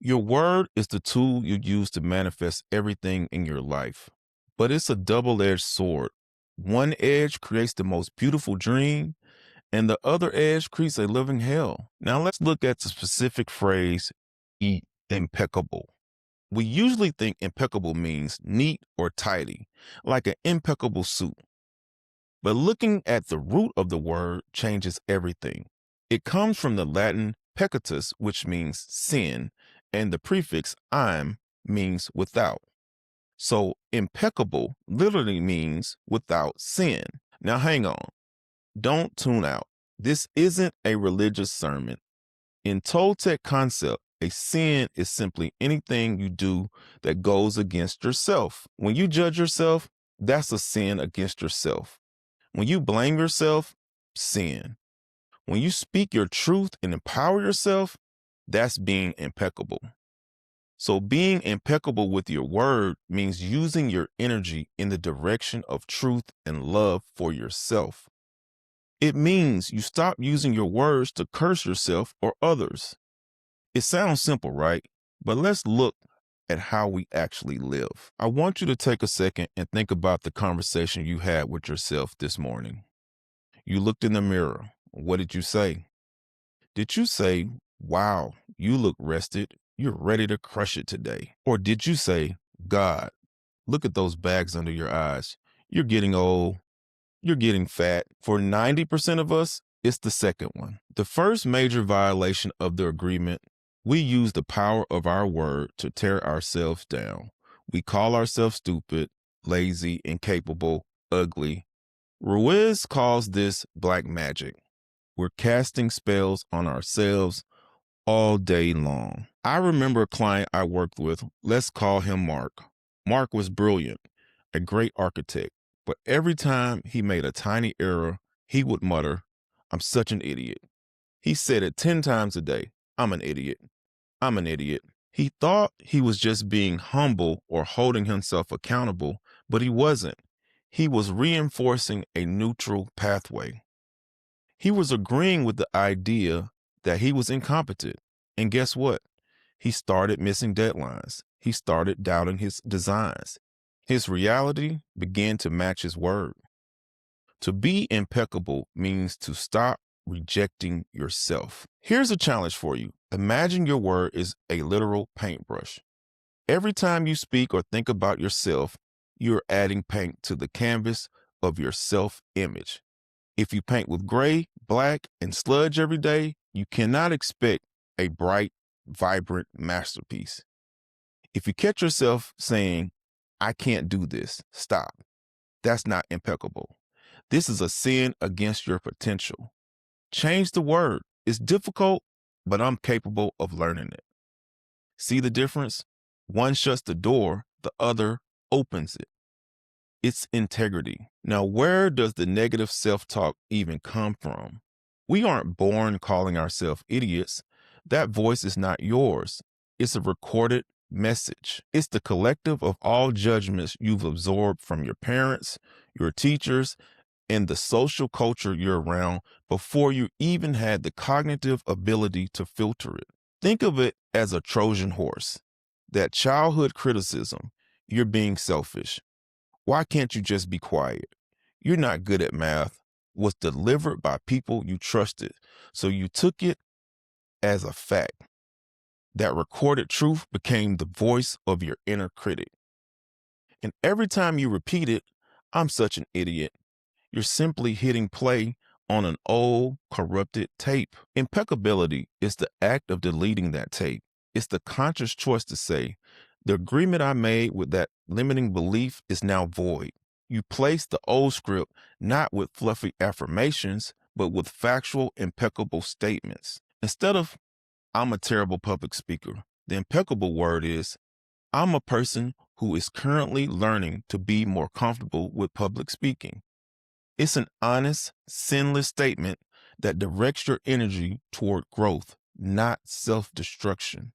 Your word is the tool you use to manifest everything in your life, but it's a double edged sword. One edge creates the most beautiful dream, and the other edge creates a living hell. Now, let's look at the specific phrase, impeccable. We usually think impeccable means neat or tidy, like an impeccable suit. But looking at the root of the word changes everything. It comes from the Latin peccatus, which means sin, and the prefix "im" means without. So impeccable literally means without sin. Now hang on. Don't tune out. This isn't a religious sermon. In Toltec concept, a sin is simply anything you do that goes against yourself. When you judge yourself, that's a sin against yourself. When you blame yourself, sin. When you speak your truth and empower yourself, that's being impeccable. So being impeccable with your word means using your energy in the direction of truth and love for yourself. It means you stop using your words to curse yourself or others. It sounds simple, right? But let's look at how we actually live. I want you to take a second and think about the conversation you had with yourself this morning. You looked in the mirror. What did you say? Did you say, "Wow, you look rested. You're ready to crush it today"? Or did you say, "God, look at those bags under your eyes. You're getting old. You're getting fat"? For 90% of us, it's the second one. The first major violation of the agreement, we use the power of our word to tear ourselves down. We call ourselves stupid, lazy, incapable, ugly. Ruiz calls this black magic. We're casting spells on ourselves all day long. I remember a client I worked with. Let's call him Mark. Mark was brilliant, a great architect, but every time he made a tiny error, he would mutter, "I'm such an idiot." He said it 10 times a day. "I'm an idiot. I'm an idiot." He thought he was just being humble or holding himself accountable, but he wasn't. He was reinforcing a neutral pathway. He was agreeing with the idea that he was incompetent. And guess what? He started missing deadlines. He started doubting his designs. His reality began to match his word. To be impeccable means to stop rejecting yourself. Here's a challenge for you. Imagine your word is a literal paintbrush. Every time you speak or think about yourself, you're adding paint to the canvas of your self-image. If you paint with gray, black, and sludge every day, you cannot expect a bright, vibrant masterpiece. If you catch yourself saying, "I can't do this," stop. That's not impeccable. This is a sin against your potential. Change the word. It's difficult, but I'm capable of learning it. See the difference? One shuts the door, the other opens it. It's integrity. Now, where does the negative self-talk even come from? We aren't born calling ourselves idiots. That voice is not yours. It's a recorded message. It's the collective of all judgments you've absorbed from your parents, your teachers, and the social culture you're around before you even had the cognitive ability to filter it. Think of it as a Trojan horse. That childhood criticism, "You're being selfish. Why can't you just be quiet? You're not good at math," was delivered by people you trusted. So you took it as a fact. That recorded truth became the voice of your inner critic. And every time you repeat it, "I'm such an idiot," you're simply hitting play on an old, corrupted tape. Impeccability is the act of deleting that tape. It's the conscious choice to say, "The agreement I made with that limiting belief is now void." You place the old script not with fluffy affirmations, but with factual, impeccable statements. Instead of "I'm a terrible public speaker," the impeccable word is, "I'm a person who is currently learning to be more comfortable with public speaking." It's an honest, sinless statement that directs your energy toward growth, not self-destruction.